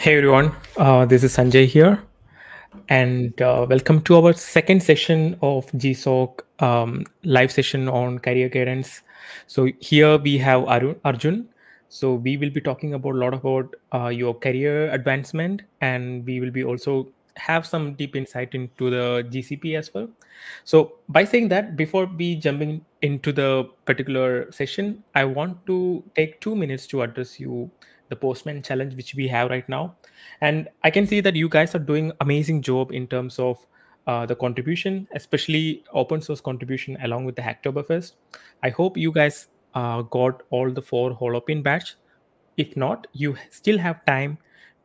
Hey everyone, this is Sanjay here, and welcome to our second session of GSOC live session on career guidance. So here we have Arjun. So we will be talking about a lot about your career advancement, and we will be also have some deep insight into the GCP as well. So by saying that, before we jumping into the particular session, I want to take 2 minutes to address you the Postman challenge which we have right now, and I can see that you guys are doing amazing job in terms of the contribution, especially open source contribution along with the Hacktoberfest. I hope you guys got all the 4 holopin badge. If not, you still have time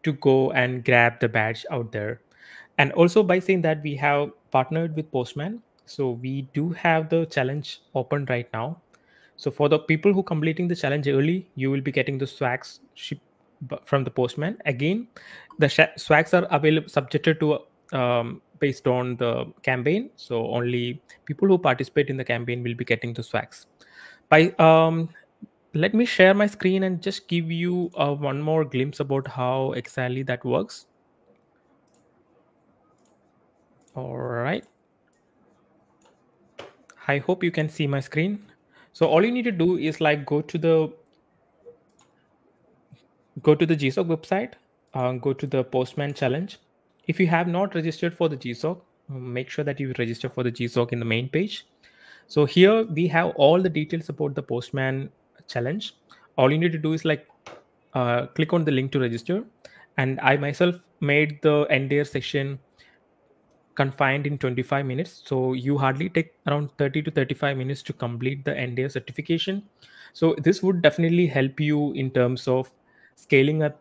to go and grab the badge out there. And also by saying that, we have partnered with Postman, so we do have the challenge open right now. So for the people who completing the challenge early, you will be getting the swags shipped from the Postman. Again, the swags are available subjected to based on the campaign. So only people who participate in the campaign will be getting the swags. By let me share my screen and just give you one more glimpse about how exactly that works. All right. I hope you can see my screen. So all you need to do is like go to the GSOC website, go to the Postman challenge. If you have not registered for the GSOC, make sure that you register for the GSOC in the main page. So here we have all the details about the Postman challenge. All you need to do is like click on the link to register. And I myself made the entire session confined in 25 minutes. So you hardly take around 30 to 35 minutes to complete the NDA certification. So this would definitely help you in terms of scaling up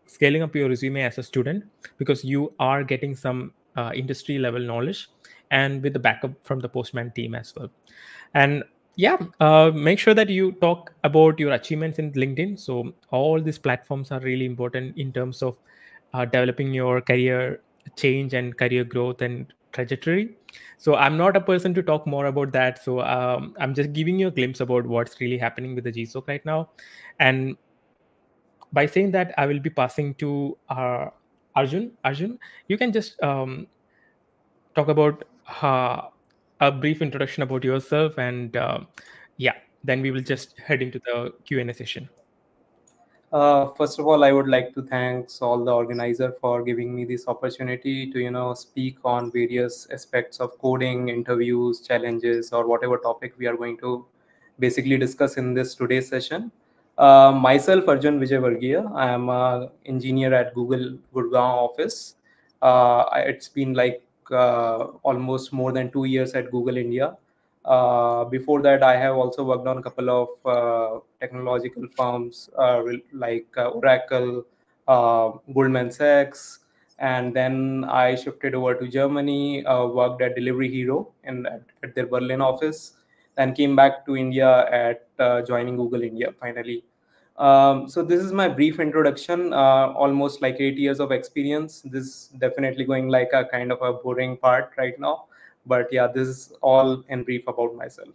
scaling up your resume as a student, because you are getting some industry level knowledge and with the backup from the Postman team as well. And yeah, make sure that you talk about your achievements in LinkedIn. So all these platforms are really important in terms of developing your career change and career growth and trajectory. So I'm not a person to talk more about that. So I'm just giving you a glimpse about what's really happening with the GSOC right now. And by saying that, I will be passing to Arjun. Arjun, you can just talk about a brief introduction about yourself, and yeah, then we will just head into the Q&A session. First of all, I would like to thanks all the organizer for giving me this opportunity to speak on various aspects of coding, interviews, challenges, or whatever topic we are going to basically discuss in this today's session. Myself, Arjun Vijayvargiya, I am an engineer at Google Gurgaon office. It's been like almost more than 2 years at Google India. Before that, I have also worked on a couple of technological firms like Oracle, Goldman Sachs, and then I shifted over to Germany, worked at Delivery Hero at their Berlin office, then came back to India at joining Google India finally. So this is my brief introduction, almost like 8 years of experience. This is definitely going like a kind of a boring part right now, but yeah, this is all in brief about myself.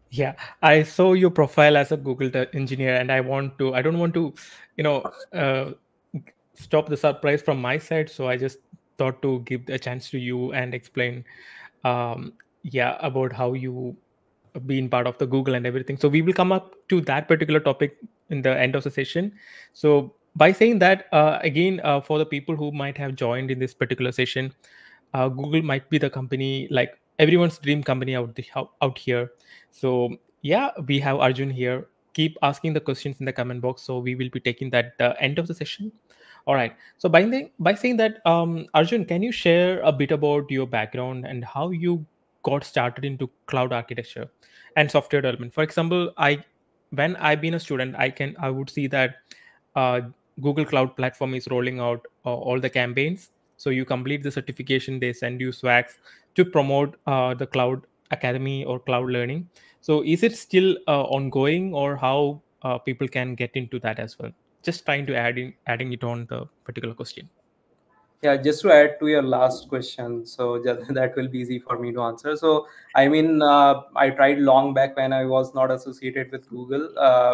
Yeah, I saw your profile as a Google engineer, and I don't want to, you know, stop the surprise from my side. So I just thought to give a chance to you and explain, yeah, about how you been part of the Google and everything. So we will come up to that particular topic in the end of the session. So by saying that, again, for the people who might have joined in this particular session, Google might be the company like everyone's dream company out here. So yeah, we have Arjun here. Keep asking the questions in the comment box. So we will be taking that end of the session. All right. So by saying that, Arjun, can you share a bit about your background and how you got started into cloud architecture and software development? For example, when I've been a student, I would see that uh, Google Cloud Platform is rolling out all the campaigns. So you complete the certification, they send you swags to promote the cloud academy or cloud learning. So is it still ongoing, or how people can get into that as well? Just trying to adding it on the particular question. Yeah, just to add to your last question, so that will be easy for me to answer. So, I mean, I tried long back when I was not associated with Google.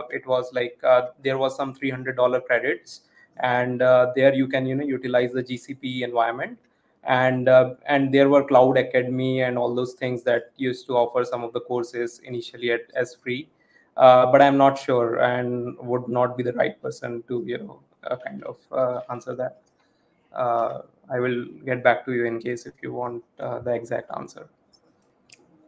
It was like there was some $300 credits and there you can utilize the GCP environment, and there were Cloud Academy and all those things that used to offer some of the courses initially as free. But I'm not sure and would not be the right person to kind of answer that. I will get back to you in case if you want the exact answer.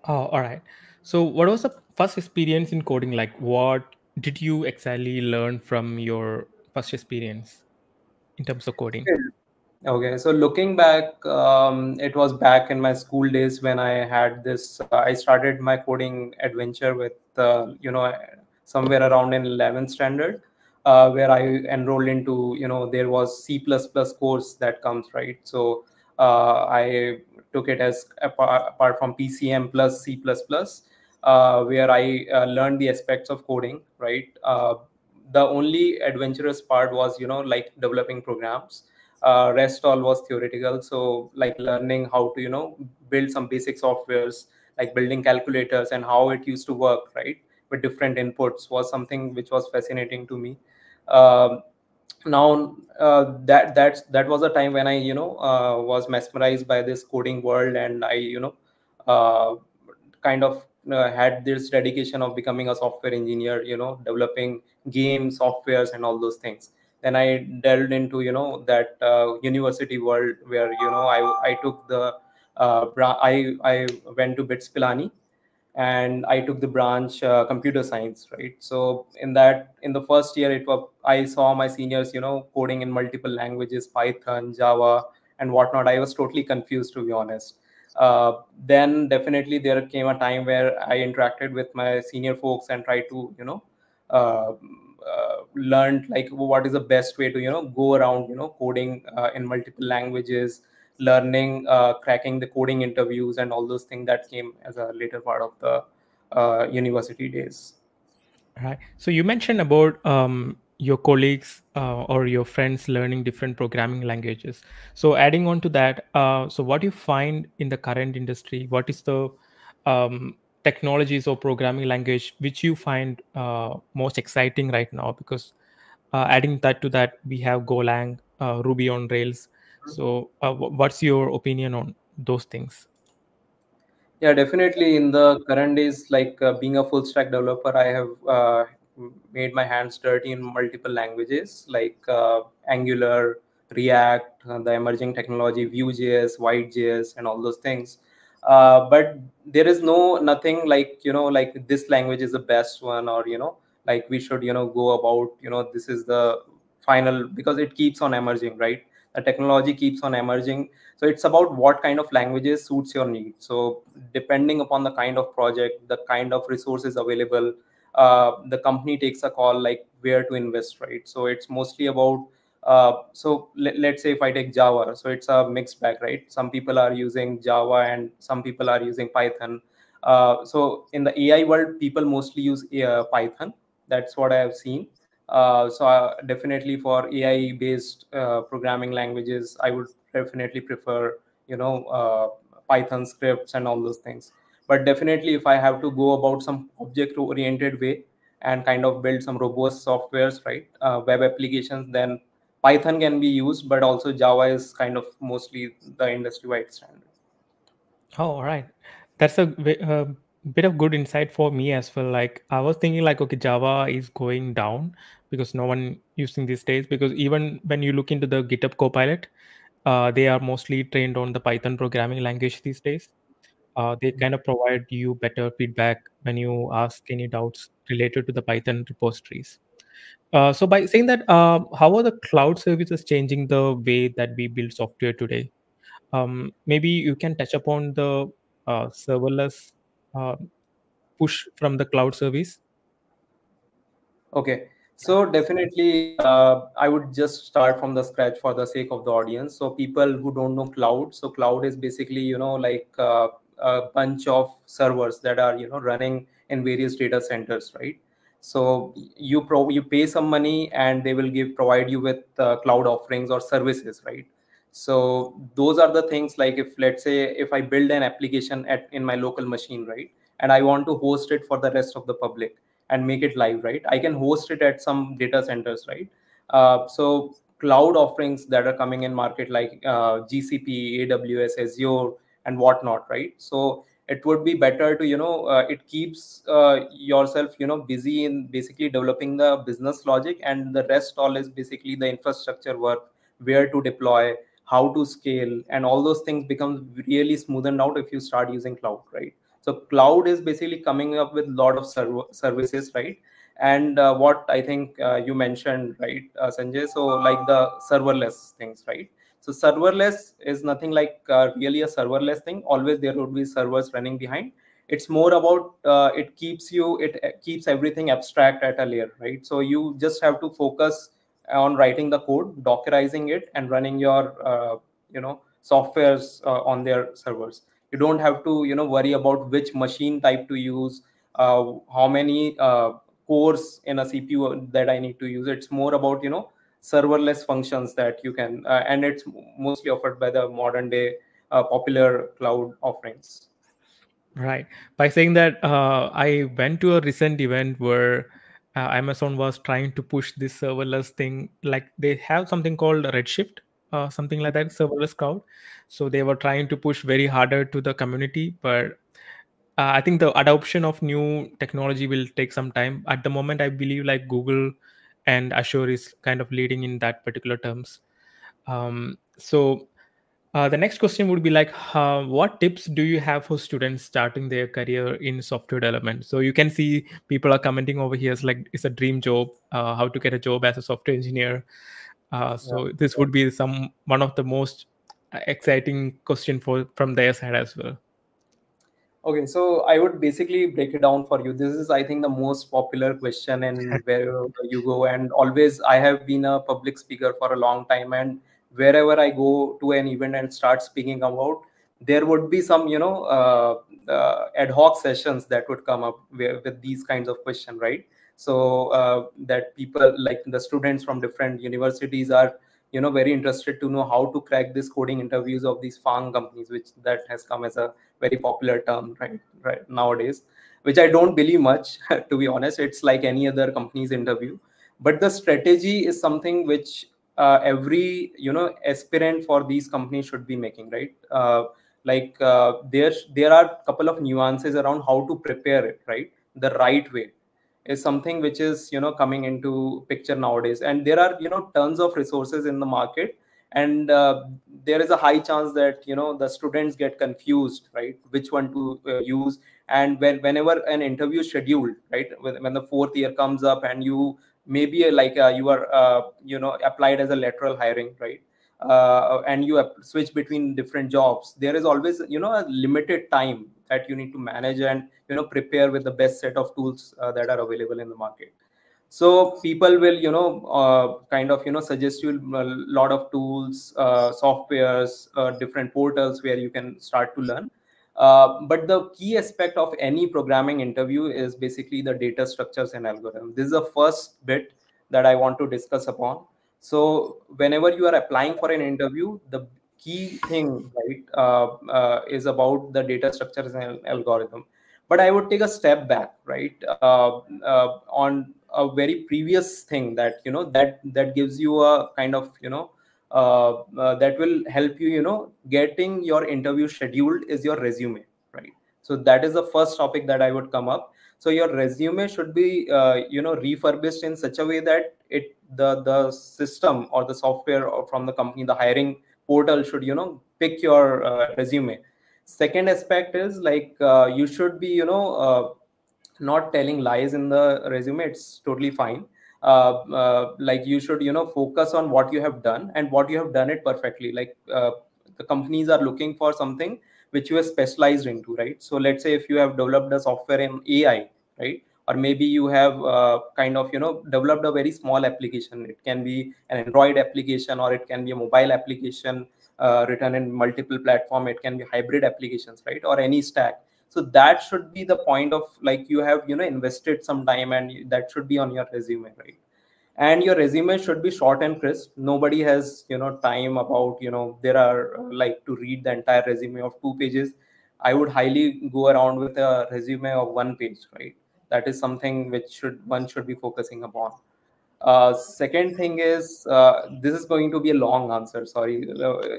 Oh, all right. So, what was the first experience in coding like? What did you exactly learn from your first experience in terms of coding? Okay, so looking back, it was back in my school days when I had this. I started my coding adventure with, somewhere around in 11th standard, where I enrolled into, there was C++ course that comes, right? So I took it as apart from PCM plus C++, where I learned the aspects of coding, right? The only adventurous part was, like developing programs. Rest all was theoretical, so like learning how to build some basic softwares, like building calculators and how it used to work, right, with different inputs, was something which was fascinating to me. um, Now that was a time when I was mesmerized by this coding world, and I uh, kind of had this dedication of becoming a software engineer, developing games, softwares, and all those things. Then I delved into that university world where I took the I went to BITS Pilani, and I took the branch computer science, right? So in the first year, it was I saw my seniors, coding in multiple languages, Python, Java, and whatnot. I was totally confused, to be honest. Then definitely there came a time where I interacted with my senior folks and tried to, uh, learn like what is the best way to, go around, coding in multiple languages, learning, cracking the coding interviews, and all those things that came as a later part of the university days. Right. So you mentioned about your colleagues or your friends learning different programming languages. So adding on to that, so what do you find in the current industry? What is the technologies or programming language which you find most exciting right now? Because adding that to that, we have Golang, Ruby on Rails. So what's your opinion on those things? Yeah, definitely. In the current days, like being a full stack developer, I have made my hands dirty in multiple languages like Angular, React, the emerging technology, Vue.js, White.js, and all those things. But there is nothing like, like this language is the best one, or, like we should, go about, this is the final, because it keeps on emerging, right? The technology keeps on emerging, so it's about what kind of languages suits your needs. So depending upon the kind of project, the kind of resources available, the company takes a call like where to invest, right? So it's mostly about let's say if I take Java, so it's a mixed bag, right? Some people are using Java and some people are using Python. So in the AI world, people mostly use Python. That's what I have seen. So definitely for AI based programming languages, I would definitely prefer Python scripts and all those things. But definitely if I have to go about some object oriented way and kind of build some robust softwares, right, web applications, then Python can be used, but also Java is kind of mostly the industry wide standard. Oh, all right. That's a bit of good insight for me as well. Like I was thinking, like, okay, Java is going down because no one using these days. Because even when you look into the GitHub Copilot, they are mostly trained on the Python programming language these days. They kind of provide you better feedback when you ask any doubts related to the Python repositories. So by saying that, how are the cloud services changing the way that we build software today? Maybe you can touch upon the serverless uh, push from the cloud service. Okay, so definitely, I would just start from the scratch for the sake of the audience. So people who don't know cloud, so cloud is basically, like a bunch of servers that are, running in various data centers, right? So you pay some money and they will provide you with cloud offerings or services, right? So those are the things, like if let's say if I build an application in my local machine, right, and I want to host it for the rest of the public and make it live, right, I can host it at some data centers, right? So cloud offerings that are coming in market, like GCP, AWS, Azure, and whatnot, right? So it would be better to, it keeps yourself, busy in basically developing the business logic, and the rest all is basically the infrastructure work, where to deploy, how to scale, and all those things become really smoothened out if you start using cloud, right? So cloud is basically coming up with a lot of services, right? And what I think you mentioned, right, Sanjay, so like the serverless things, right? So serverless is nothing like really a serverless thing. Always there would be servers running behind. It's more about it keeps everything abstract at a layer, right? So you just have to focus on writing the code, dockerizing it, and running your softwares on their servers. You don't have to worry about which machine type to use, how many cores in a CPU that I need to use. It's more about serverless functions that you can, and it's mostly offered by the modern day popular cloud offerings. Right. By saying that, I went to a recent event where Amazon was trying to push this serverless thing. Like they have something called Redshift, something like that, serverless cloud. So they were trying to push very harder to the community, but I think the adoption of new technology will take some time. At the moment, I believe like Google and Azure is kind of leading in that particular terms. So the next question would be like, what tips do you have for students starting their career in software development? So you can see people are commenting over here. It's like it's a dream job. How to get a job as a software engineer? Yeah. So this would be one of the most exciting question for from their side as well. Okay, so I would basically break it down for you. This is, I think, the most popular question, and wherever you go. And always, I have been a public speaker for a long time, and wherever I go to an event and start speaking about, there would be some, ad hoc sessions that would come up with these kinds of questions, right? So that people, like the students from different universities, are very interested to know how to crack this coding interviews of these FANG companies, which that has come as a very popular term right nowadays, which I don't believe much. To be honest, it's like any other company's interview, but the strategy is something which every aspirant for these companies should be making, right? There are a couple of nuances around how to prepare it, right? The right way is something which is coming into picture nowadays, and there are tons of resources in the market, and there is a high chance that the students get confused, right, which one to use. And whenever an interview is scheduled, right, when the fourth year comes up, and you maybe you are applied as a lateral hiring, right, and you switch between different jobs, there is always a limited time that you need to manage and prepare with the best set of tools that are available in the market. So people will kind of suggest you a lot of tools, softwares, different portals where you can start to learn. But the key aspect of any programming interview is basically the data structures and algorithm. This is the first bit that I want to discuss upon. So whenever you are applying for an interview, the key thing, right, is about the data structures and algorithm. But I would take a step back, right, on a very previous thing that that gives you a kind of that will help you getting your interview scheduled is your resume, right? So that is the first topic that I would come up. So your resume should be refurbished in such a way that the system or the software or from the company, the hiring portal should pick your resume. Second aspect is like you should be not telling lies in the resume. It's totally fine. Like you should focus on what you have done and what you have done it perfectly. Like the companies are looking for something which you are specialized into, right? So let's say if you have developed a software in AI, right, or maybe you have kind of developed a very small application. It can be an Android application, or it can be a mobile application written in multiple platform. It can be hybrid applications, right, or any stack. So that should be the point of like you have invested some time, and that should be on your resume, right? And your resume should be short and crisp. Nobody has time about there are like to read the entire resume of 2 pages. I would highly go around with a resume of 1 page, right? That is something which one should be focusing upon. Second thing is, this is going to be a long answer. Sorry,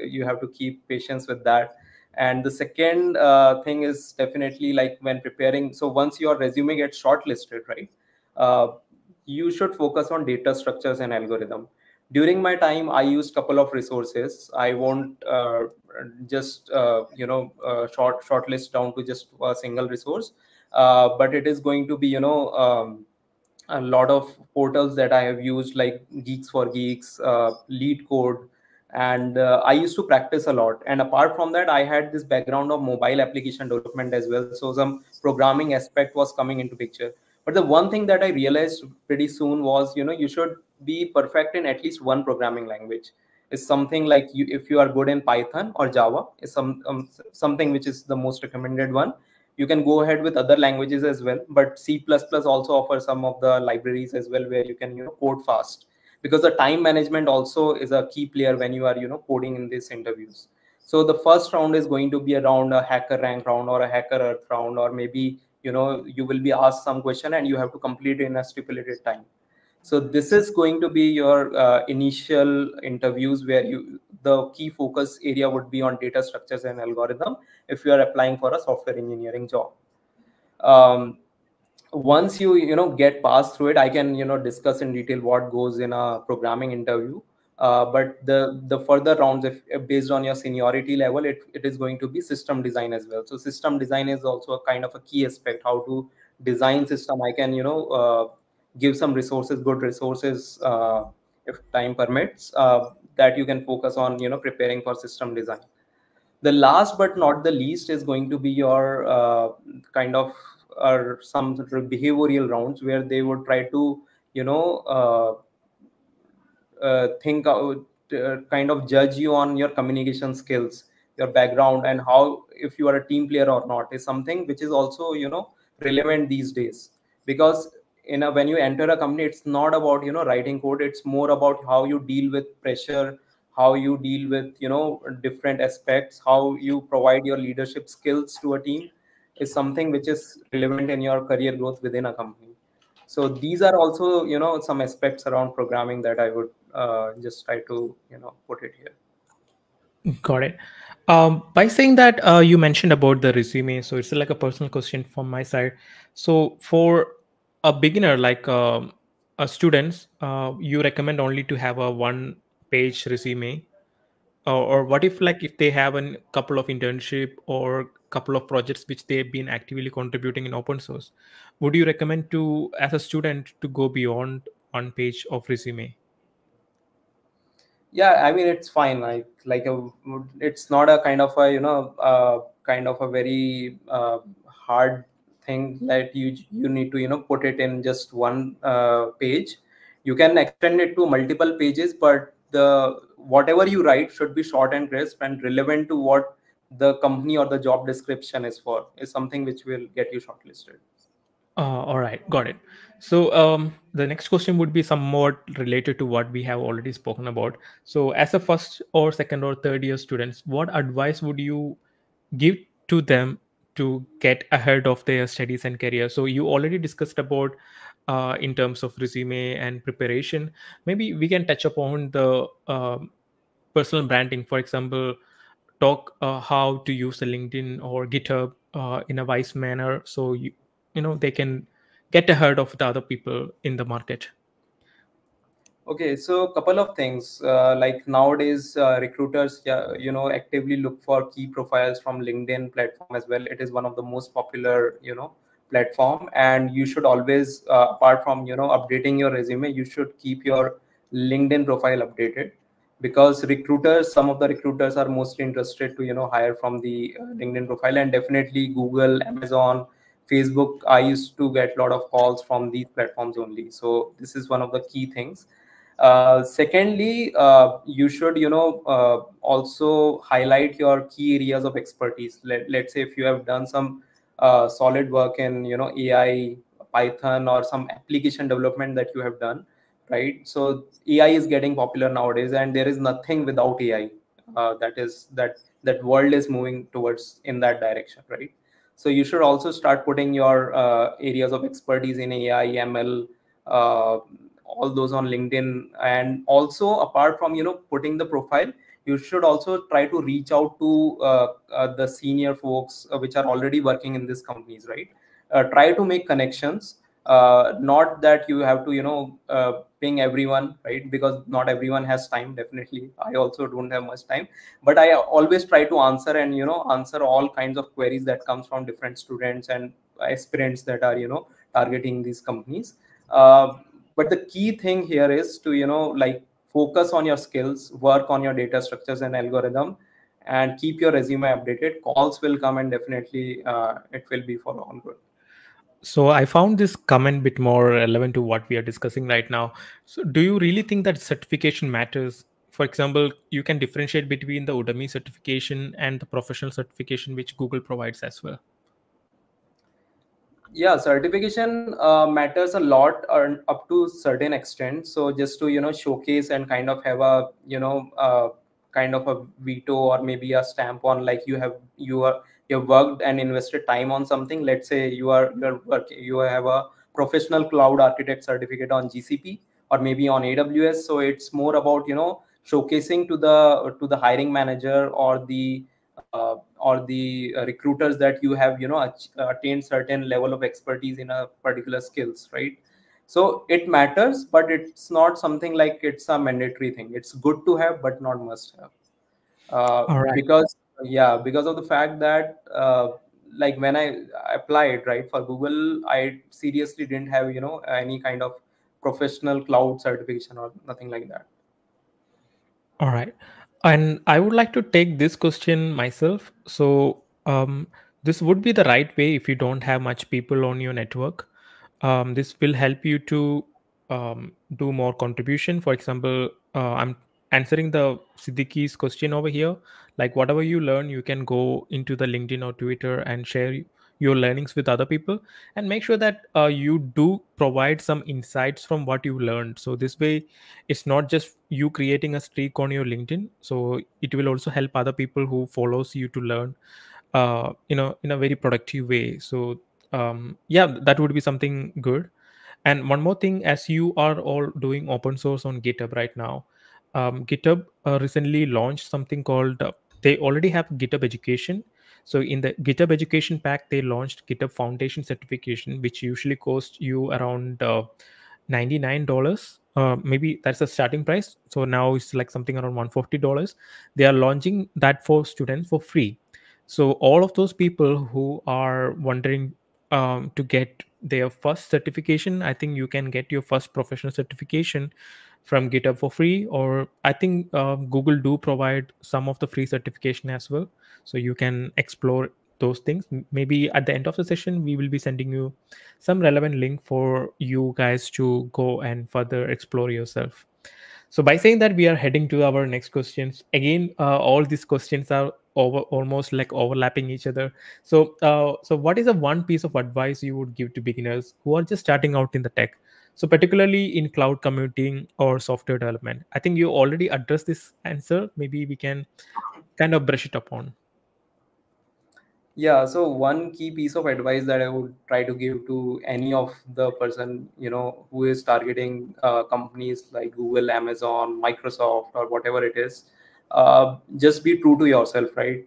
you have to keep patience with that. And the second thing is definitely like when preparing. So once your resume gets shortlisted, right, uh, you should focus on data structures and algorithm. During my time, I used couple of resources. I won't just shortlist down to just a single resource, but it is going to be a lot of portals that I have used, like Geeks for Geeks, Lead Code, and I used to practice a lot. And apart from that, I had this background of mobile application development as well, so some programming aspect was coming into picture. But the one thing that I realized pretty soon was, you should be perfect in at least one programming language. Is something like if you are good in Python or Java, is something which is the most recommended one. You can go ahead with other languages as well, but C++ also offers some of the libraries as well where you can code fast, because the time management also is a key player when you are coding in these interviews. So the first round is going to be around a hacker rank round or a hacker earth round, or maybe you will be asked some question and you have to complete it in a stipulated time. So this is going to be your initial interviews where the key focus area would be on data structures and algorithm if you are applying for a software engineering job. um, Once you get past through it, I can discuss in detail what goes in a programming interview. But the further rounds, if based on your seniority level, it is going to be system design as well. So system design is also a kind of a key aspect, how to design system. I can give some resources, good resources, if time permits, that you can focus on preparing for system design. The last but not the least is going to be your kind of some sort of behavioral rounds where they would try to you know uh, think out, kind of judge you on your communication skills, your background, and how, if you are a team player or not, is something which is also relevant these days. Because when you enter a company, it's not about writing code. It's more about how you deal with pressure, how you deal with different aspects, how you provide your leadership skills to a team, is something which is relevant in your career growth within a company. So these are also some aspects around programming that I would just try to put it here. Got it. By saying that, you mentioned about the resume, so it's like a personal question from my side. So for a beginner, like a student, you recommend only to have a one-page resume, or what if like if they have a couple of internship or couple of projects which they've been actively contributing in open source, would you recommend to as a student to go beyond one page of resume? Yeah, I mean, it's fine. It's not a kind of a kind of a very hard thing that you need to put it in just one page. You can extend it to multiple pages, but the whatever you write should be short and crisp and relevant to what the company or the job description is for, is something which will get you shortlisted. All right, got it. So the next question would be somewhat related to what we have already spoken about. So as a first or second or third year students, what advice would you give to them to get ahead of their studies and career? So you already discussed about in terms of resume and preparation. Maybe we can touch upon the personal branding. For example, talk how to use the LinkedIn or GitHub in a wise manner, so they can get ahead of the other people in the market. Okay, so a couple of things. Like nowadays, recruiters, yeah, actively look for key profiles from LinkedIn platform as well. It is one of the most popular, platform, and you should always, apart from updating your resume, you should keep your LinkedIn profile updated, because recruiters, some of the recruiters are mostly interested to hire from the LinkedIn profile, and definitely Google, Amazon, Facebook. I used to get a lot of calls from these platforms only. So this is one of the key things. Secondly, you should also highlight your key areas of expertise. Let's say if you have done some solid work in AI, Python, or some application development that you have done, right? So AI is getting popular nowadays, and there is nothing without AI. That world is moving towards in that direction, right? So you should also start putting your areas of expertise in AI, ML, all those on LinkedIn. And also, apart from putting the profile, you should also try to reach out to the senior folks which are already working in these companies, right? Try to make connections. Not that you have to ping everyone, right? Because not everyone has time. Definitely, I also don't have much time, but I always try to answer and answer all kinds of queries that comes from different students and aspirants that are targeting these companies. But the key thing here is to like focus on your skills, work on your data structures and algorithm, and keep your resume updated. Calls will come, and definitely it will be for all good. So I found this comment bit more relevant to what we are discussing right now. So do you really think that certification matters? For example, you can differentiate between the Udemy certification and the professional certification which Google provides as well. Yeah, certification matters a lot, up to certain extent. So just to showcase and kind of have a kind of a veto or maybe a stamp on, like you've worked and invested time on something. Let's say you have a professional cloud architect certificate on GCP or maybe on AWS. So it's more about showcasing to the hiring manager or the recruiters that you have attained certain level of expertise in a particular skills, right? So it matters, but it's not something like it's a mandatory thing. It's good to have but not must have. All right. Because of the fact that like when I applied, right, for Google, I seriously didn't have any kind of professional cloud certification or nothing like that. All right. And I would like to take this question myself. So, this would be the right way if you don't have much people on your network. This will help you to do more contribution. For example, I'm answering the Siddiqui's question over here. Like, whatever you learn, you can go into the LinkedIn or Twitter and share your learnings with other people, and make sure that you do provide some insights from what you learned. So this way, it's not just you creating a streak on your LinkedIn, so it will also help other people who follows you to learn in a very productive way. So yeah, that would be something good. And one more thing, as you are all doing open source on GitHub right now, GitHub recently launched something called they already have GitHub Education. So in the GitHub Education pack, they launched GitHub Foundation certification, which usually costs you around $99. Maybe that's the starting price. So now it's like something around $140. They are launching that for students for free. So all of those people who are wondering to get their first certification, I think you can get your first professional certification from GitHub for free. Or I think Google do provide some of the free certification as well, so you can explore those things. Maybe at the end of the session we will be sending you some relevant link for you guys to go and further explore yourself. So by saying that, we are heading to our next questions. Again, all these questions are almost like overlapping each other. So what is the one piece of advice you would give to beginners who are just starting out in the tech? So particularly in cloud computing or software development. I think you already addressed this answer. Maybe we can kind of brush it upon. Yeah, so one key piece of advice that I would try to give to any of the person, who is targeting companies like Google, Amazon, Microsoft, or whatever it is, just be true to yourself, right?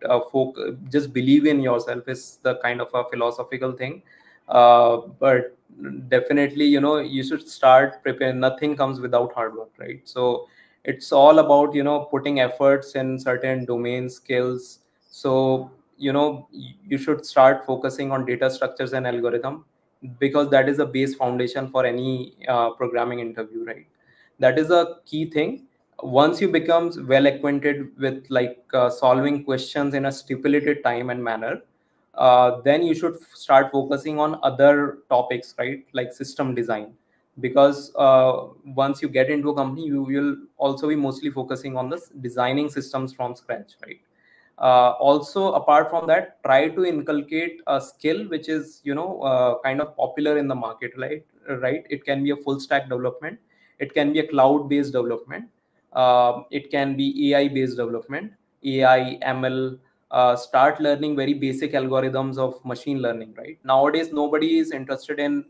Just believe in yourself is the kind of a philosophical thing. But definitely, you should start preparing. Nothing comes without hard work, right? So it's all about, putting efforts in certain domain skills. So you should start focusing on data structures and algorithm, because that is a base foundation for any programming interview, right? That is a key thing. Once you become well acquainted with like solving questions in a stipulated time and manner, then you should start focusing on other topics, right, like system design. Because once you get into a company, you will also be mostly focusing on this designing systems from scratch, right? Also, apart from that, try to inculcate a skill which is kind of popular in the market, right? It can be a full stack development, it can be a cloud based development, it can be AI based development, AI, ML. Start learning very basic algorithms of machine learning, right? Nowadays nobody is interested in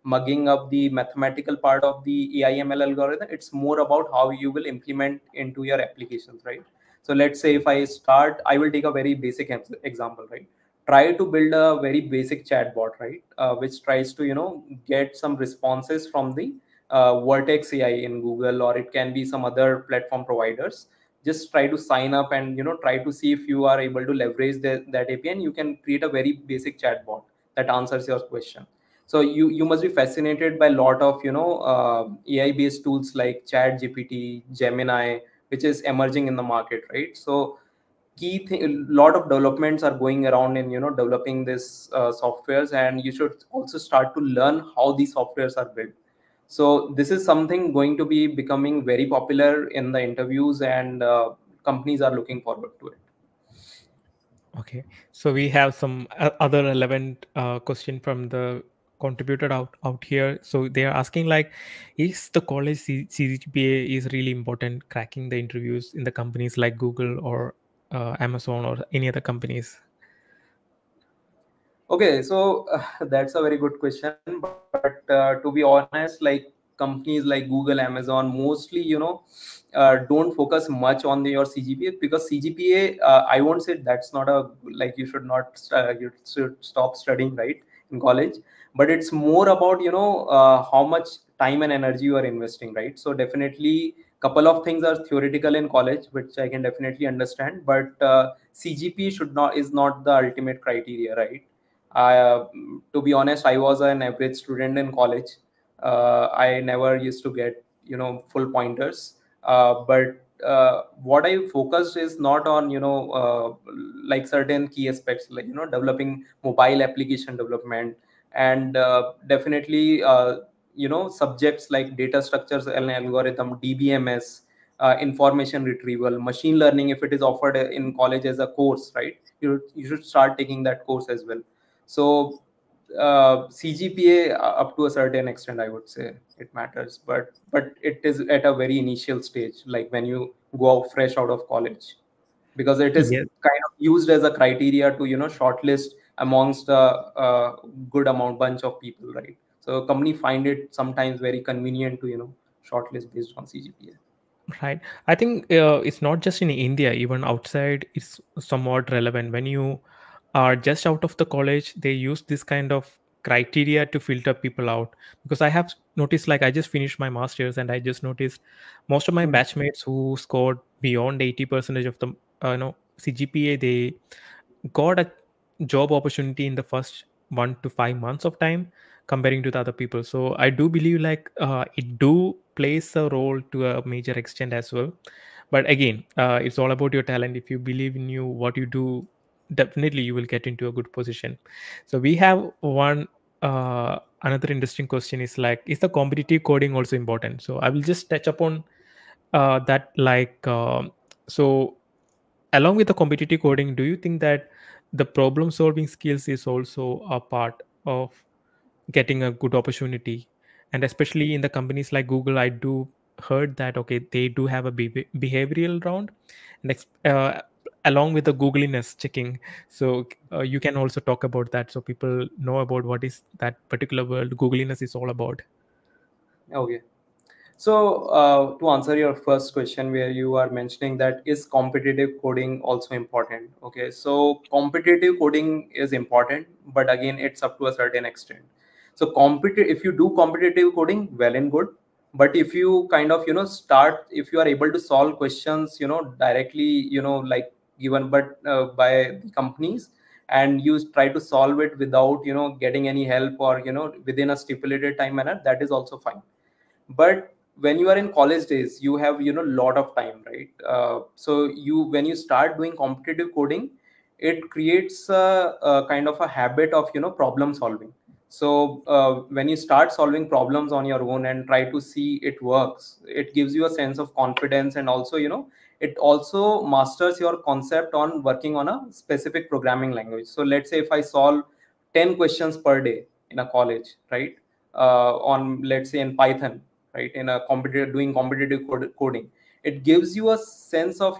mugging up the mathematical part of the AI/ML algorithm. It's more about how you will implement into your applications, right? So let's say if I will take a very basic example, right? Try to build a very basic chatbot, right? Which tries to, get some responses from the Vertex AI in Google, or it can be some other platform providers. Just try to sign up and, try to see if you are able to leverage that API, and you can create a very basic chatbot that answers your question. So you must be fascinated by a lot of, AI based tools like Chat GPT, Gemini, which is emerging in the market, right? So key thing, a lot of developments are going around in, developing this softwares, and you should also start to learn how these softwares are built. So this is something going to be becoming very popular in the interviews, and companies are looking forward to it. Okay, so we have some other relevant question from the contributor out here. So they are asking like, is the college CGPA is really important cracking the interviews in the companies like Google or Amazon or any other companies? Okay, so that's a very good question. But to be honest, like companies like Google, Amazon, mostly, don't focus much on your CGPA, because CGPA, I won't say that's not a, like, you should not, you should stop studying, right, in college. But it's more about, how much time and energy you are investing, right? So definitely, couple of things are theoretical in college, which I can definitely understand. But CGPA is not the ultimate criteria, right? To be honest, I was an average student in college. I never used to get, full pointers. But what I focused is not on, like certain key aspects, like, developing mobile application development, and definitely, subjects like data structures and algorithm, DBMS, information retrieval, machine learning. If it is offered in college as a course, right, you should start taking that course as well. So CGPA, up to a certain extent, I would say it matters, but it is at a very initial stage, like when you go out fresh out of college, because it is Yes. kind of used as a criteria to, shortlist amongst a good amount bunch of people, right? So company find it sometimes very convenient to, shortlist based on CGPA. Right. I think it's not just in India, even outside, it's somewhat relevant. When you are just out of the college, they use this kind of criteria to filter people out. Because I have noticed, like, I just finished my master's and I just noticed most of my Mhm. batchmates who scored beyond 80% of the CGPA, they got a job opportunity in the first 1 to 5 months of time comparing to the other people. So I do believe like it do plays a role to a major extent as well. But again, it's all about your talent. If you believe in you, what you do, definitely you will get into a good position. So we have one another interesting question is like, is the competitive coding also important? So I will just touch upon that like so along with the competitive coding, do you think that the problem solving skills is also a part of getting a good opportunity? And especially in the companies like Google, I do heard that okay, they do have a behavioral round, and along with the googliness checking. So you can also talk about that so people know about what is that particular world googliness is all about. Okay. So, to answer your first question, where you are mentioning that is competitive coding also important? Okay, so competitive coding is important, but again, it's up to a certain extent. So, if you do competitive coding, well and good. But if you kind of, if you are able to solve questions, directly, like given, but by the companies, and you try to solve it without, getting any help, or, within a stipulated time manner, that is also fine. But when you are in college days, you have, lot of time, right? So when you start doing competitive coding, it creates a kind of a habit of, problem solving. So when you start solving problems on your own and try to see it works, it gives you a sense of confidence, and also, it also masters your concept on working on a specific programming language. So let's say if I solve 10 questions per day in a college, right, on, let's say, in Python, right, in a competitive, doing competitive coding, it gives you a sense of,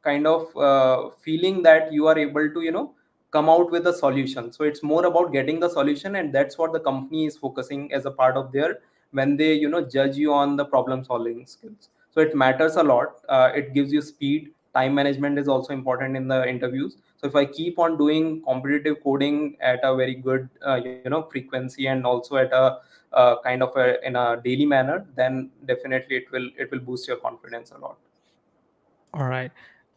kind of feeling that you are able to, come out with a solution. So it's more about getting the solution, and that's what the company is focusing as a part of their, when they judge you on the problem solving skills. So it matters a lot. It gives you speed. Time management is also important in the interviews. So if I keep on doing competitive coding at a very good frequency, and also at a kind of in a daily manner, then definitely it will boost your confidence a lot. All right.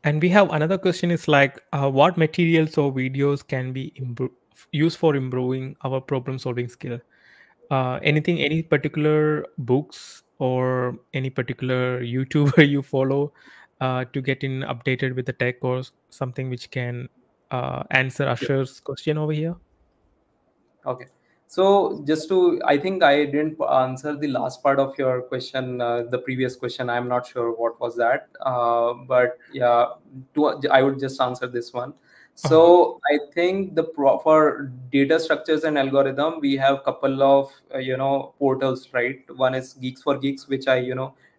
And we have another question is like, what materials or videos can be used for improving our problem solving skill? Anything, any particular books or any particular YouTuber you follow to get in updated with the tech, or something which can answer Asher's question over here? Okay. So just to, I think I didn't answer the last part of your question, the previous question. I'm not sure what was that. But yeah, I would just answer this one. Oh, So I think for data structures and algorithm, we have couple of, portals, right? One is Geeks for Geeks, which I,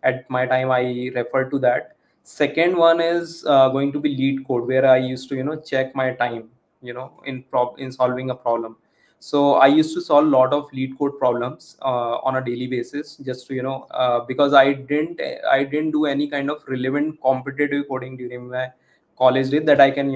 at my time, I referred to that. Second one is going to be Lead Code, where I used to, check my time, in solving a problem. So I used to solve a lot of lead code problems on a daily basis, just to because I didn't do any kind of relevant competitive coding during my college days that I can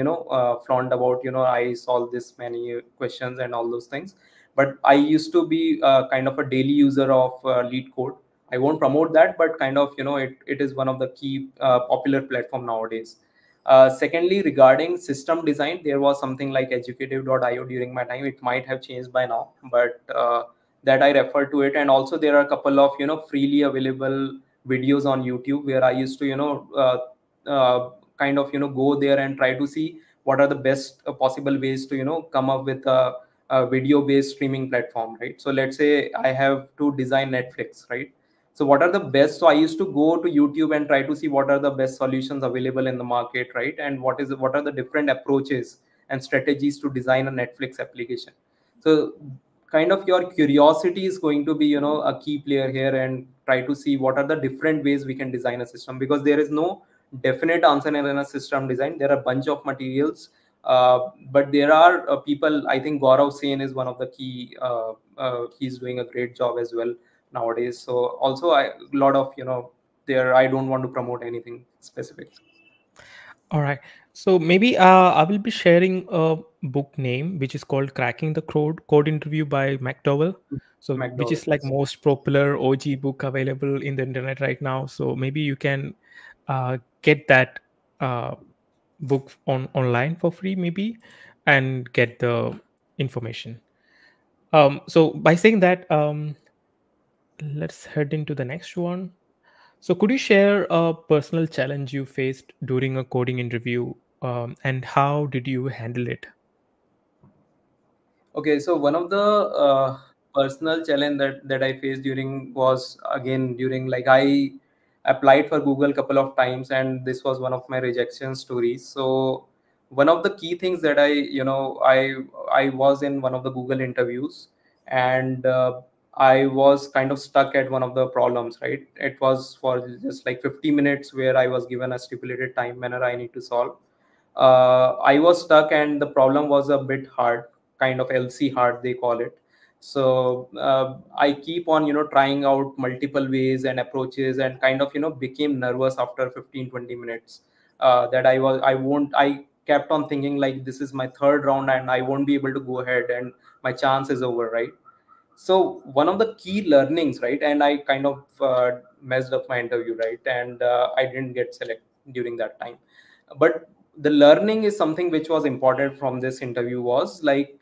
flaunt about, I solved this many questions and all those things. But I used to be kind of a daily user of lead code. I won't promote that, but kind of it is one of the key popular platform nowadays. Secondly, regarding system design, there was something like educative.io during my time. It might have changed by now, but that I refer to it. And also there are a couple of freely available videos on YouTube where I used to kind of go there and try to see what are the best possible ways to come up with a video based streaming platform, right? So let's say I have to design Netflix, right? So what are the best? So I used to go to YouTube and try to see what are the best solutions available in the market, right? And what are the different approaches and strategies to design a Netflix application. So kind of your curiosity is going to be a key player here, and try to see what are the different ways we can design a system, because there is no definite answer in a system design. There are a bunch of materials, but there are people. I think Gaurav Sen is one of the key. He's doing a great job as well nowadays. So also a lot of there, I don't want to promote anything specific. all right. So maybe I will be sharing a book name which is called Cracking the Code Interview by McDowell. So which McDowell, is like yes. most popular OG book available in the internet right now. So maybe you can get that uh, book online for free, maybe, and get the information. So by saying that, let's head into the next one. So could you share a personal challenge you faced during a coding interview, and how did you handle it? Okay, so one of the personal challenge that I faced during was, again, during, like, I applied for Google couple of times, and this was one of my rejection stories. So one of the key things that I was in one of the Google interviews, and I was kind of stuck at one of the problems, right? It was for just like 50 minutes, where I was given a stipulated time manner I need to solve. I was stuck, and the problem was a bit hard, kind of LC hard, they call it. So I keep on, trying out multiple ways and approaches, and kind of, became nervous after 15-20 minutes. That I kept on thinking like, this is my third round, and I won't be able to go ahead, and my chance is over, right? So one of the key learnings, right? And I kind of messed up my interview, right? And I didn't get selected during that time. But the learning is something which was important from this interview was like,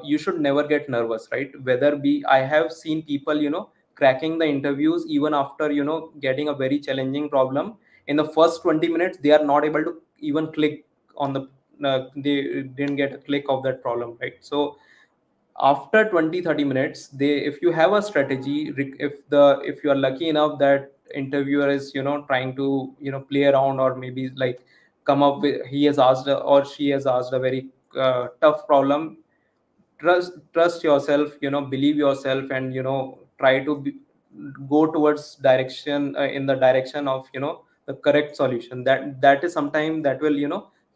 you should never get nervous, right? Whether be, I have seen people, cracking the interviews even after, getting a very challenging problem. In the first 20 minutes, they are not able to even click on the, they didn't get a click of that problem, right? So after 20-30 minutes, they, if you have a strategy, if you are lucky enough that interviewer is trying to play around, or maybe like come up with, he has asked or she has asked a very tough problem, trust yourself, believe yourself, and try to go towards direction, in the direction of the correct solution. That is sometime that will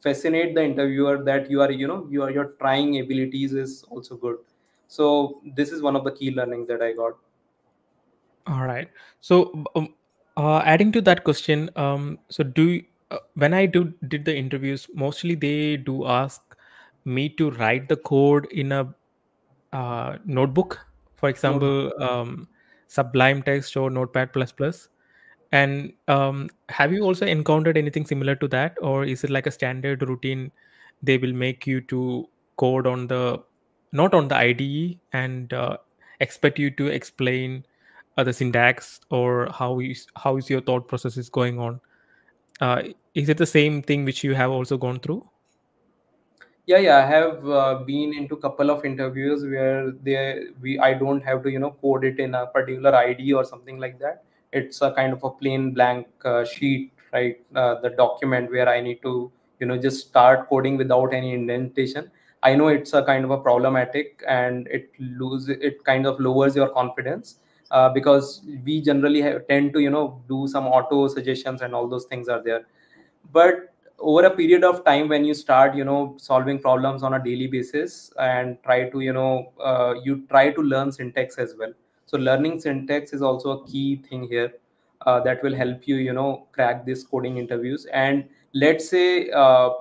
fascinate the interviewer that you are, your trying abilities is also good. So this is one of the key learnings that I got. All right. So, adding to that question, so when I did the interviews, mostly they do ask me to write the code in a notebook, for No. example, Sublime Text or Notepad plus plus. And have you also encountered anything similar to that, or is it like a standard routine? They will make you to code on the not on the IDE and expect you to explain the syntax or how is your thought process is going on. Is it the same thing which you have also gone through? Yeah, I have been into couple of interviews where I don't have to, code it in a particular ID or something like that. It's a kind of a plain blank sheet, right? The document where I need to, just start coding without any indentation. I know it's a kind of a problematic, and it kind of lowers your confidence, because we generally tend to, do some auto suggestions and all those things are there. But over a period of time, when you start, solving problems on a daily basis and try to, you try to learn syntax as well. So learning syntax is also a key thing here, that will help you, crack these coding interviews. And let's say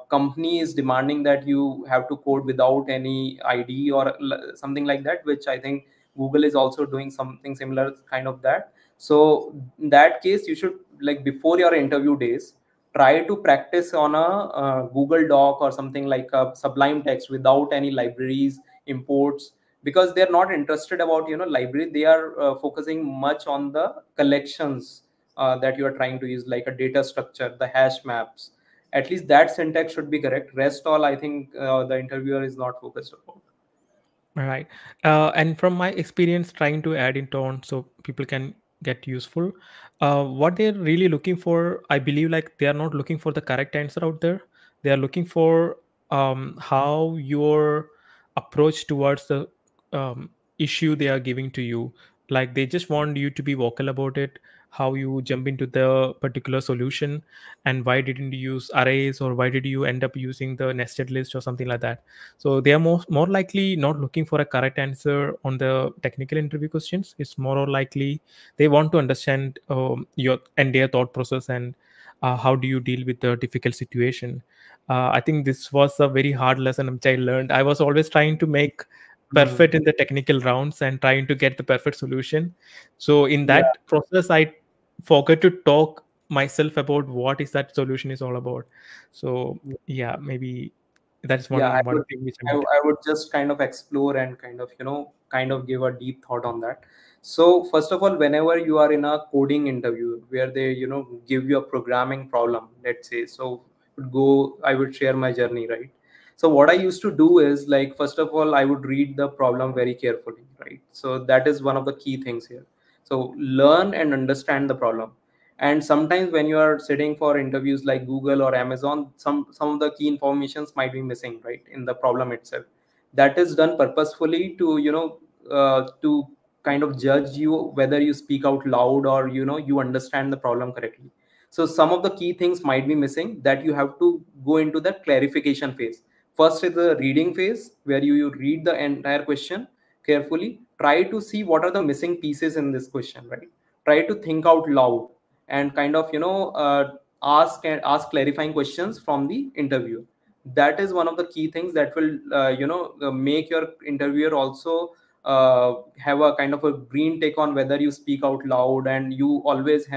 company is demanding that you have to code without any ID or something like that, which I think Google is also doing something similar kind of that. So in that case, you should, like, before your interview days, try to practice on a Google Doc or something like a Sublime Text without any libraries imports, because they're not interested about, library. They are focusing much on the collections that you are trying to use, like a data structure, the hash maps. At least that syntax should be correct. Rest all, I think, the interviewer is not focused about. Right. And from my experience trying to add in tone so people can get useful, what they're really looking for, I believe, like they are not looking for the correct answer out there. They are looking for how your approach towards the issue they are giving to you. Like they just want you to be vocal about it, how you jump into the particular solution, and why didn't you use arrays, or why did you end up using the nested list or something like that. So they are more likely not looking for a correct answer on the technical interview questions. It's more or likely they want to understand your and their thought process, and how do you deal with the difficult situation. I think this was a very hard lesson which I learned. I was always trying to make perfect Hmm. in the technical rounds and trying to get the perfect solution. So in Yeah. that process, I forgot to talk myself about what is that solution is all about. So yeah, maybe that's Yeah, one thing which I did. I would just kind of explore and kind of, kind of give a deep thought on that. So first of all, whenever you are in a coding interview where they, give you a programming problem, let's say, so I would share my journey, right? So what I used to do is, like, first of all, I would read the problem very carefully, right? So that is one of the key things here. So learn and understand the problem. And sometimes when you are sitting for interviews like Google or Amazon, some of the key informations might be missing, right, in the problem itself. That is done purposefully to, to kind of judge you whether you speak out loud or, you understand the problem correctly. So some of the key things might be missing, that you have to go into the clarification phase. First is the reading phase, where you read the entire question carefully, try to see what are the missing pieces in this question, right? Try to think out loud and kind of, ask clarifying questions from the interviewer. That is one of the key things that will, make your interviewer also have a kind of a green take on whether you speak out loud. And you always,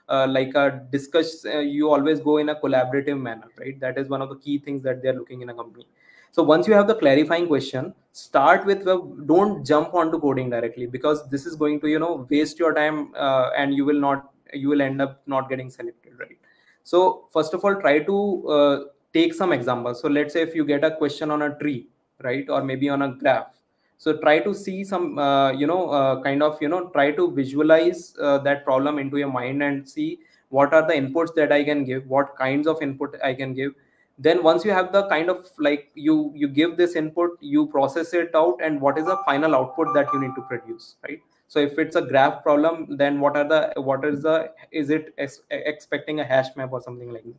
like a discuss, you always go in a collaborative manner, right? That is one of the key things that they're looking in a company. So once you have the clarifying question, start with the, don't jump onto coding directly, because this is going to, waste your time, and you will end up not getting selected, right? So first of all, try to take some examples. So let's say if you get a question on a tree, right, or maybe on a graph, so try to see some, kind of, try to visualize that problem into your mind and see what are the inputs that I can give, what kinds of input I can give. Then once you have the kind of, like, you give this input, you process it out, and what is the final output that you need to produce, right? So if it's a graph problem, then what is it expecting a hash map or something like that.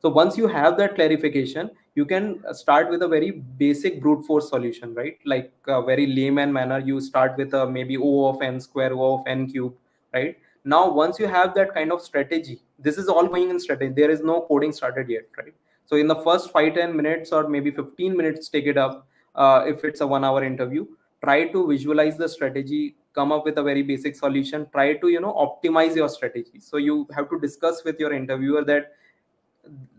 So once you have that clarification, you can start with a very basic brute force solution, right? Like a very layman manner, you start with a maybe O of n square, O of n cube, right? Now, once you have that kind of strategy, this is all going in strategy. There is no coding started yet, right? So in the first 5-10 minutes or maybe 15 minutes, take it up. If it's a 1 hour interview, try to visualize the strategy, come up with a very basic solution, try to optimize your strategy. So you have to discuss with your interviewer that,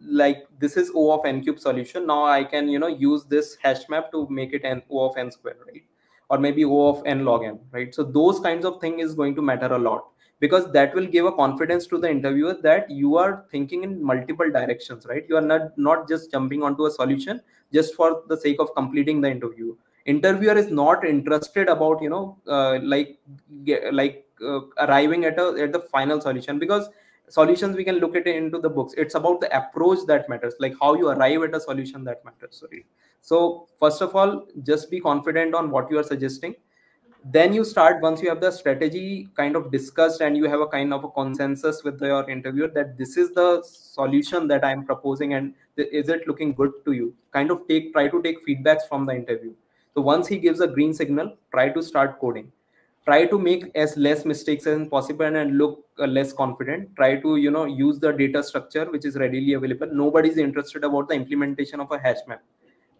like, this is O of n cube solution, now I can use this hash map to make it an O of n square, right? Or maybe O of n log n, right? So those kinds of thing is going to matter a lot, because that will give a confidence to the interviewer that you are thinking in multiple directions, right? You are not just jumping onto a solution just for the sake of completing the interview. Interviewer is not interested about arriving at the final solution, because solutions we can look at it into the books. It's about the approach that matters, like how you arrive at a solution that matters. Sorry. So first of all, just be confident on what you are suggesting. Then you start, once you have the strategy kind of discussed and you have a kind of a consensus with your interviewer that this is the solution that I'm proposing, and is it looking good to you, kind of try to take feedbacks from the interview. So once he gives a green signal, try to start coding. Try to make as less mistakes as possible and look less confident. Try to use the data structure which is readily available. Nobody's interested about the implementation of a hash map.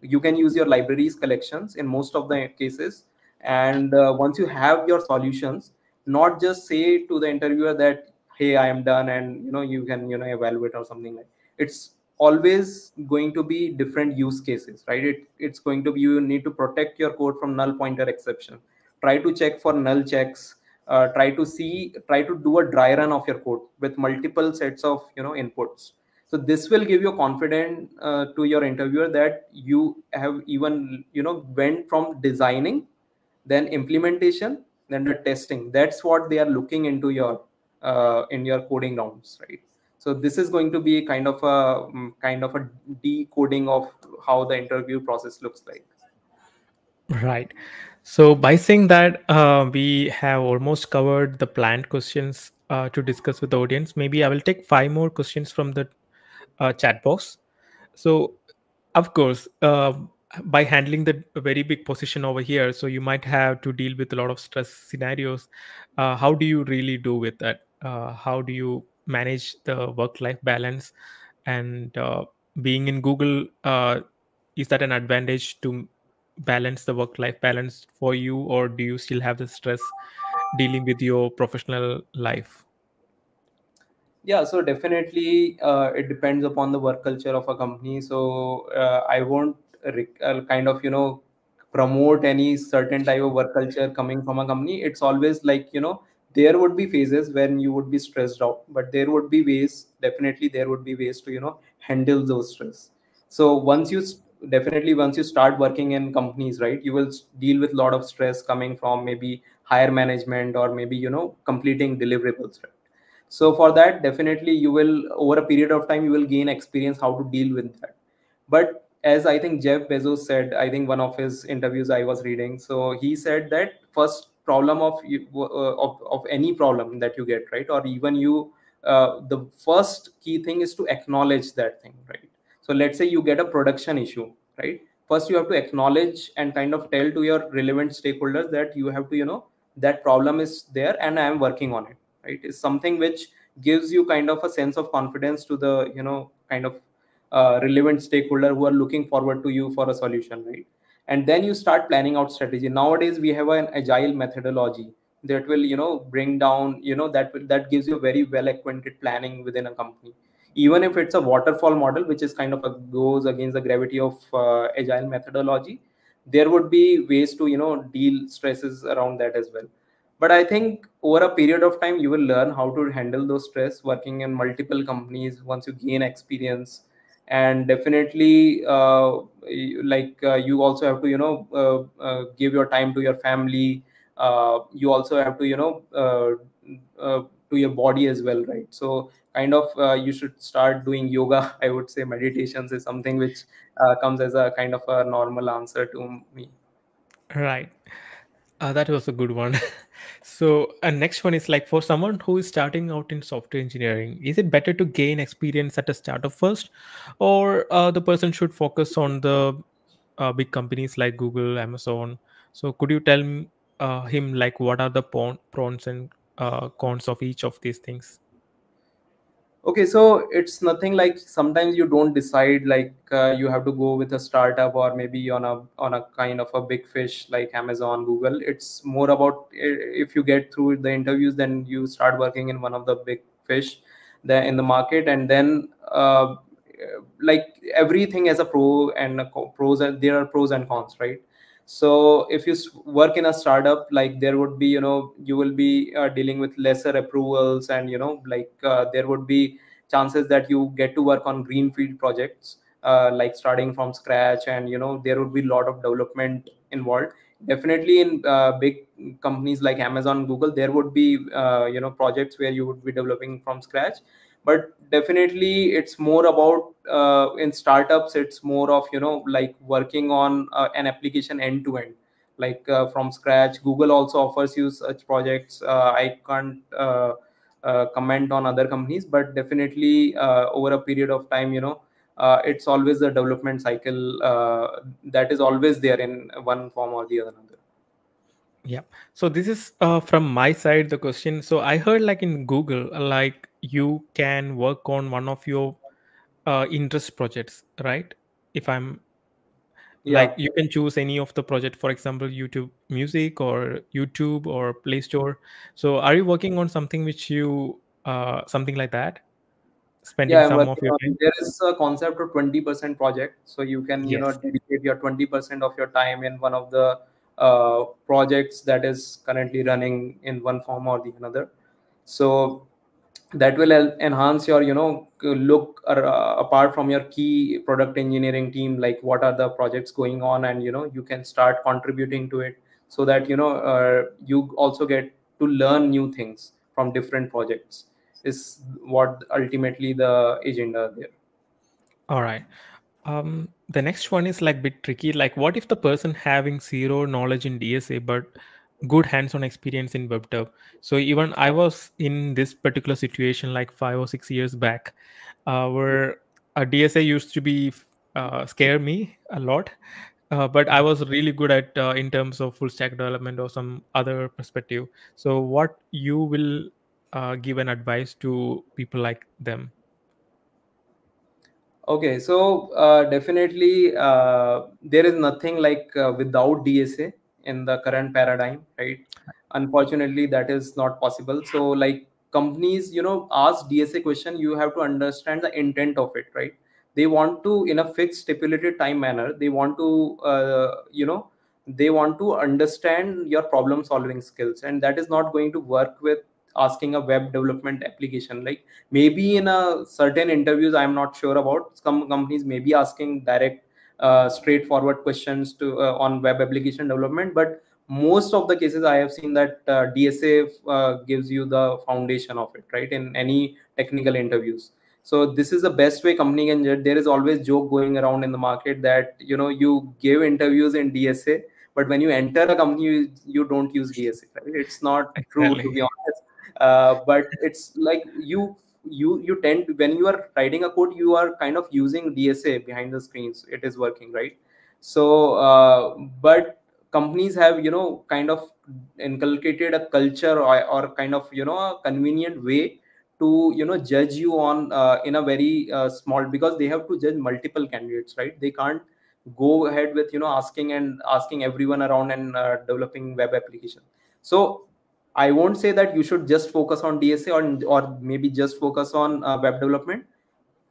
You can use your libraries collections in most of the cases. And once you have your solutions, not just say to the interviewer that, hey, I am done, and you can evaluate or something. Like, it's always going to be different use cases, right? It's going to be, you need to protect your code from null pointer exception. Try to check for null checks. Try to do a dry run of your code with multiple sets of inputs. So this will give you confidence to your interviewer that you have even went from designing, then implementation, then the testing. That's what they are looking into your in your coding rounds, right? So this is going to be kind of a decoding of how the interview process looks like. Right. So by saying that, we have almost covered the planned questions to discuss with the audience. Maybe I will take 5 more questions from the chat box. So, of course, by handling the very big position over here, so you might have to deal with a lot of stress scenarios. How do you really do with that? How do you manage the work-life balance? And being in Google, is that an advantage to balance the work-life balance for you, or do you still have the stress dealing with your professional life? Yeah, so definitely it depends upon the work culture of a company. So I won't kind of promote any certain type of work culture coming from a company. It's always like there would be phases when you would be stressed out, but there would be ways, definitely there would be ways to handle those stress. So definitely once you start working in companies, right, you will deal with a lot of stress coming from maybe higher management or maybe completing deliverables, right? So for that, definitely you will, over a period of time, you will gain experience how to deal with that. But as I think Jeff Bezos said, I think one of his interviews I was reading, so he said that first problem of any problem that you get, right, or even you, the first key thing is to acknowledge that thing, right? So let's say you get a production issue, right? First you have to acknowledge and kind of tell to your relevant stakeholders that you have to that problem is there and I am working on it, right? Is something which gives you kind of a sense of confidence to the kind of relevant stakeholder who are looking forward to you for a solution, right? And then you start planning out strategy. Nowadays we have an agile methodology that will bring down that gives you very well acquainted planning within a company. Even if it's a waterfall model, which is kind of goes against the gravity of agile methodology, there would be ways to deal stresses around that as well. But I think over a period of time you will learn how to handle those stress working in multiple companies once you gain experience. And definitely you also have to give your time to your family. You also have to to your body as well, right? So kind of you should start doing yoga. I would say meditations is something which comes as a kind of a normal answer to me. Right. That was a good one. So, next one is like for someone who is starting out in software engineering, is it better to gain experience at a startup first, or the person should focus on the big companies like Google, Amazon? So, could you tell him like what are the pros and cons of each of these things? Okay, so it's nothing like sometimes you don't decide like you have to go with a startup or maybe on a kind of a big fish like Amazon, Google. It's more about if you get through the interviews, then you start working in one of the big fish there in the market, and then like everything has a pro and pros, and there are pros and cons, right? So if you work in a startup, like there would be, you will be dealing with lesser approvals, and like there would be chances that you get to work on greenfield projects, like starting from scratch, and there would be a lot of development involved. Definitely in big companies like Amazon, Google, there would be projects where you would be developing from scratch. But definitely it's more about in startups, it's more of like working on an application end to end, like from scratch. Google also offers you such projects. I can't comment on other companies, but definitely over a period of time, it's always the development cycle that is always there in one form or the other. Yeah. So this is from my side the question. So I heard like in Google, like you can work on one of your interest projects, right? If I'm like Yeah. you can choose any of the project, for example, YouTube Music or YouTube or Play Store. So are you working on something which you something like that, spending Yeah, I'm some of working your on. time? There is a concept of 20% project, so you can Yes. dedicate your 20% of your time in one of the projects that is currently running in one form or the another. So that will enhance your look apart from your key product engineering team, like what are the projects going on, and you can start contributing to it, so that you also get to learn new things from different projects, is what ultimately the agenda there. All right. The next one is like bit tricky. Like, what if the person having zero knowledge in DSA but good hands-on experience in web dev? So even I was in this particular situation like 5 or 6 years back, where a DSA used to be scare me a lot, but I was really good at in terms of full stack development or some other perspective. So, what you will give an advice to people like them? Okay, so definitely there is nothing like without DSA in the current paradigm, right? Unfortunately, that is not possible. So, like companies, ask DSA question, you have to understand the intent of it, right? They want to, in a fixed stipulated time manner, they want to understand your problem solving skills, and that is not going to work with asking a web development application. Like maybe in a certain interviews, I'm not sure about, some companies may be asking direct straightforward questions to on web application development, but most of the cases I have seen that DSA gives you the foundation of it, right, in any technical interviews. So this is the best way company can judge. There is always joke going around in the market that you give interviews in DSA, but when you enter a company, you don't use DSA, right? It's not true, to Exactly. be honest. But it's like you tend to, when you are writing a code, you are kind of using DSA behind the screens, it is working, right? So but companies have kind of inculcated a culture, or kind of a convenient way to judge you on in a very small, because they have to judge multiple candidates, right? They can't go ahead with asking everyone around and developing web application. So I won't say that you should just focus on DSA, or maybe just focus on web development.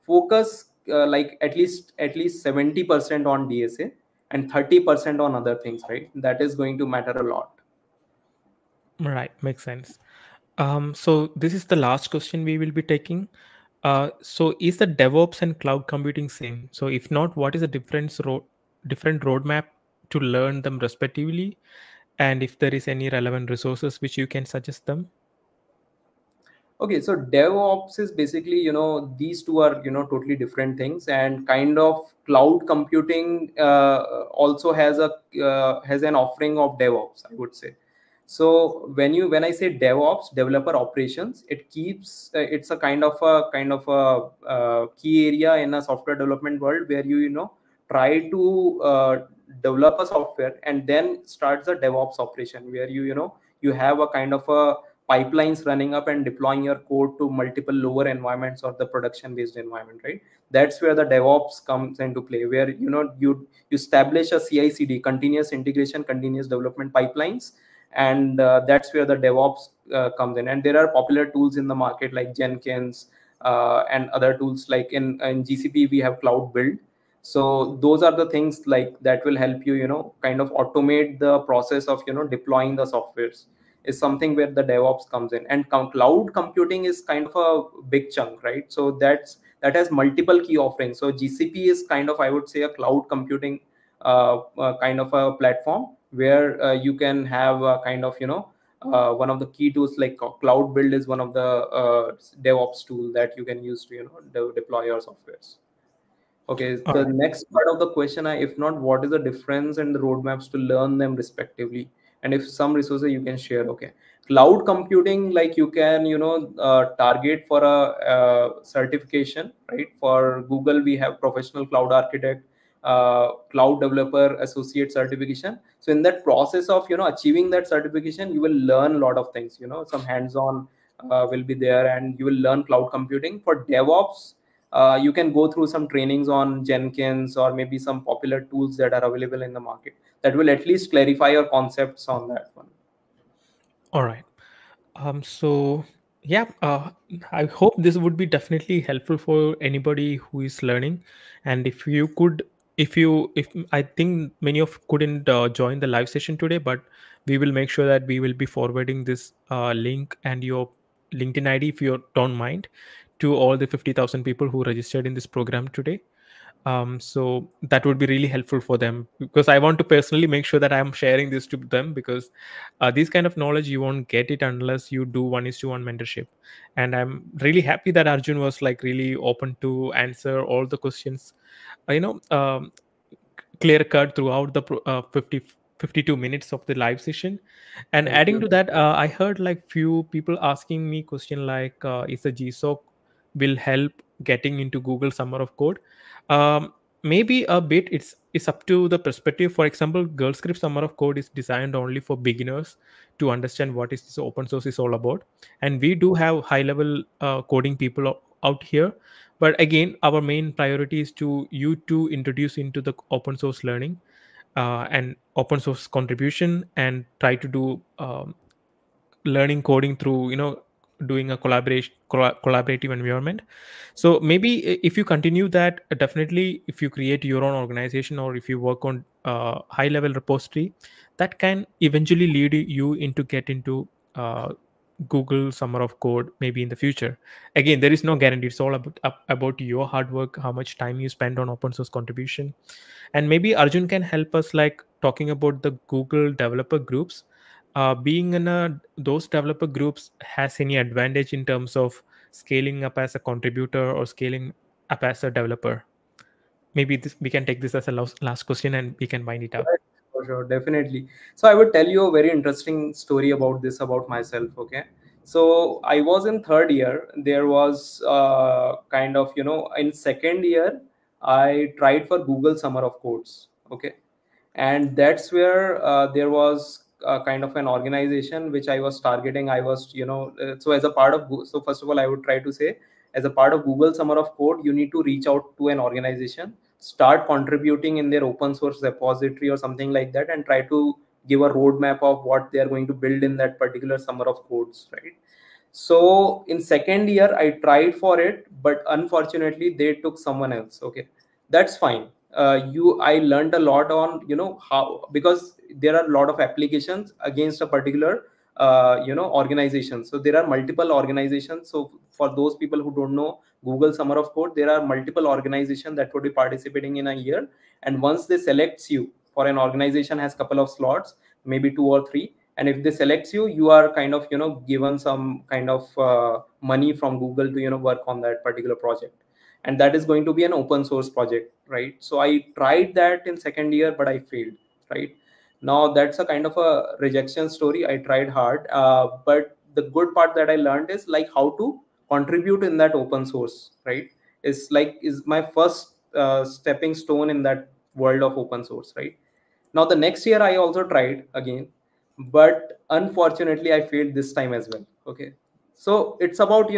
Focus like at least 70% on DSA and 30% on other things, right? That is going to matter a lot. Right, makes sense. So this is the last question we will be taking. So is the DevOps and cloud computing same? So if not, what is the different roadmap to learn them respectively? And if there is any relevant resources which you can suggest them? Okay, so DevOps is basically, these two are, totally different things, and kind of cloud computing also has an offering of DevOps, I would say. So when I say DevOps, developer operations, it's a kind of a key area in a software development world where you try to develop a software and then starts the DevOps operation where you have a kind of a pipelines running up and deploying your code to multiple lower environments or the production based environment, right? That's where the DevOps comes into play, where you establish a CI/CD, continuous integration, continuous development pipelines, and that's where the DevOps comes in. And there are popular tools in the market like Jenkins and other tools, like in GCP we have Cloud Build. So those are the things like that will help you kind of automate the process of deploying the softwares, is something where the DevOps comes in. And cloud computing is kind of a big chunk, right? So that has multiple key offerings. So GCP is kind of, I would say, a cloud computing kind of a platform where you can have a kind of one of the key tools like Cloud Build is one of the DevOps tool that you can use to deploy your softwares. Okay, the next part of the question, if not, what is the difference and the roadmaps to learn them respectively? And if some resources you can share. Okay, cloud computing, like you can, target for a certification, right? For Google, we have professional cloud architect, cloud developer associate certification. So in that process of, achieving that certification, you will learn a lot of things, some hands-on will be there, and you will learn cloud computing. For DevOps, you can go through some trainings on Jenkins or maybe some popular tools that are available in the market that will at least clarify your concepts on that one. All right. So yeah, I hope this would be definitely helpful for anybody who is learning. And if you could, if I think many of couldn't join the live session today, but we will make sure that we will be forwarding this link and your LinkedIn ID, if you don't mind, to all the 50,000 people who registered in this program today. So that would be really helpful for them, because I want to personally make sure that I'm sharing this to them, because this kind of knowledge you won't get it unless you do 1:1 mentorship. And I'm really happy that Arjun was like really open to answer all the questions, uh, you know um, clear cut throughout the 52 minutes of the live session. And Thank adding you. to that, I heard like few people asking me question like, is the GSOC will help getting into Google Summer of Code? Maybe a bit. It's up to the perspective. For example, Girl Script Summer of Code is designed only for beginners to understand what is this open source is all about. And we do have high level coding people out here, but again, our main priority is to you to introduce into the open source learning and open source contribution, and try to do learning coding through doing a collaborative environment. So maybe if you continue that, definitely if you create your own organization, or if you work on high level repository, that can eventually lead you into get into Google Summer of Code maybe in the future. Again, there is no guarantee. It's all about your hard work, how much time you spend on open source contribution. And maybe Arjun can help us like talking about the Google developer groups. Being in those developer groups has any advantage in terms of scaling up as a contributor or scaling up as a developer? Maybe we can take this as a last question and we can wind it up. Right, for sure, definitely. So I would tell you a very interesting story about this, about myself. Okay, so I was in third year. There was kind of, in second year, I tried for Google Summer of Codes. Okay, and that's where there was kind of an organization which I was targeting. I was, so as a part of so first of all, I would try to say, as a part of Google Summer of Code, you need to reach out to an organization, start contributing in their open source repository or something like that, and try to give a roadmap of what they are going to build in that particular Summer of Codes, right? So in second year I tried for it, but unfortunately they took someone else. Okay, that's fine. I learned a lot on, how, because there are a lot of applications against a particular organization. So there are multiple organizations. So for those people who don't know Google Summer of Code, there are multiple organizations that would be participating in a year, and once they selects you for an organization, has couple of slots, maybe two or three, and if they selects you, you are kind of given some kind of money from Google to work on that particular project, and that is going to be an open source project, right? So I tried that in second year, but I failed, right? Now that's a kind of a rejection story. I tried hard, but the good part that I learned is like how to contribute in that open source, right? Is my first stepping stone in that world of open source, right? Now the next year I also tried again, but unfortunately I failed this time as well. Okay, so it's about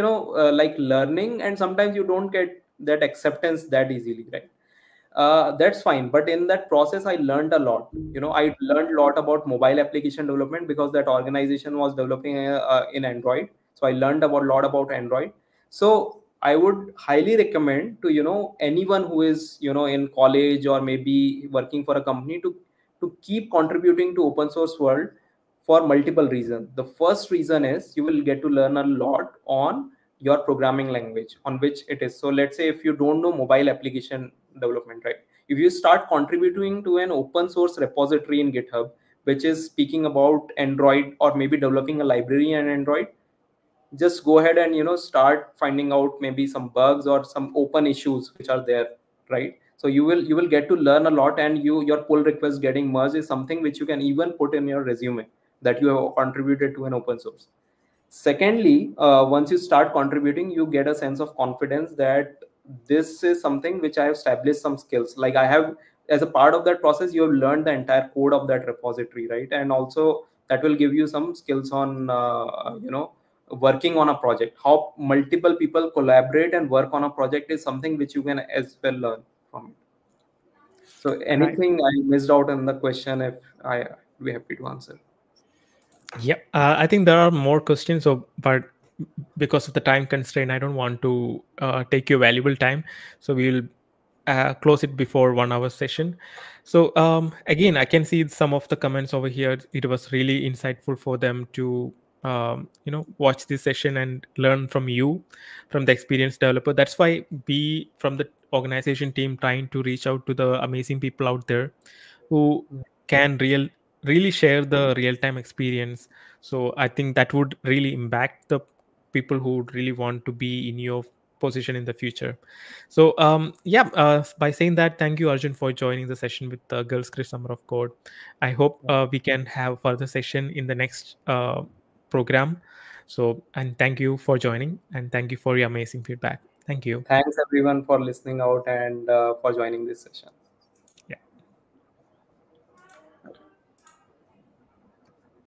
like learning, and sometimes you don't get that acceptance that easily, right? That's fine, but in that process I learned a lot. I learned a lot about mobile application development because that organization was developing in Android. So I learned about a lot about Android. So I would highly recommend to anyone who is in college or maybe working for a company to keep contributing to open source world for multiple reasons. The first reason is you will get to learn a lot on your programming language on which it is. So let's say if you don't know mobile application development, right? If you start contributing to an open source repository in GitHub, which is speaking about Android or maybe developing a library in Android, just go ahead and start finding out maybe some bugs or some open issues which are there, right? So you will get to learn a lot, and your pull request getting merged is something which you can even put in your resume that you have contributed to an open source. Secondly, once you start contributing, you get a sense of confidence that this is something which I have established some skills. Like I have, as a part of that process, you have learned the entire code of that repository, right? And also that will give you some skills on working on a project. How multiple people collaborate and work on a project is something which you can as well learn from it. So Right. anything I missed out in the question, if I be happy to answer. Yeah, I think there are more questions, so but because of the time constraint, I don't want to take your valuable time. So we'll close it before 1 hour session. So again, I can see some of the comments over here. It was really insightful for them to watch this session and learn from you, from the experienced developer. That's why we from the organization team trying to reach out to the amazing people out there who can really share the real time experience. So I think that would really impact the people who would really want to be in your position in the future. So yeah, by saying that, thank you Arjun for joining the session with the Girls Crisp Summer of Code. I hope we can have further session in the next program. So, and thank you for joining, and thank you for your amazing feedback. Thank you. Thanks everyone for listening out and for joining this session.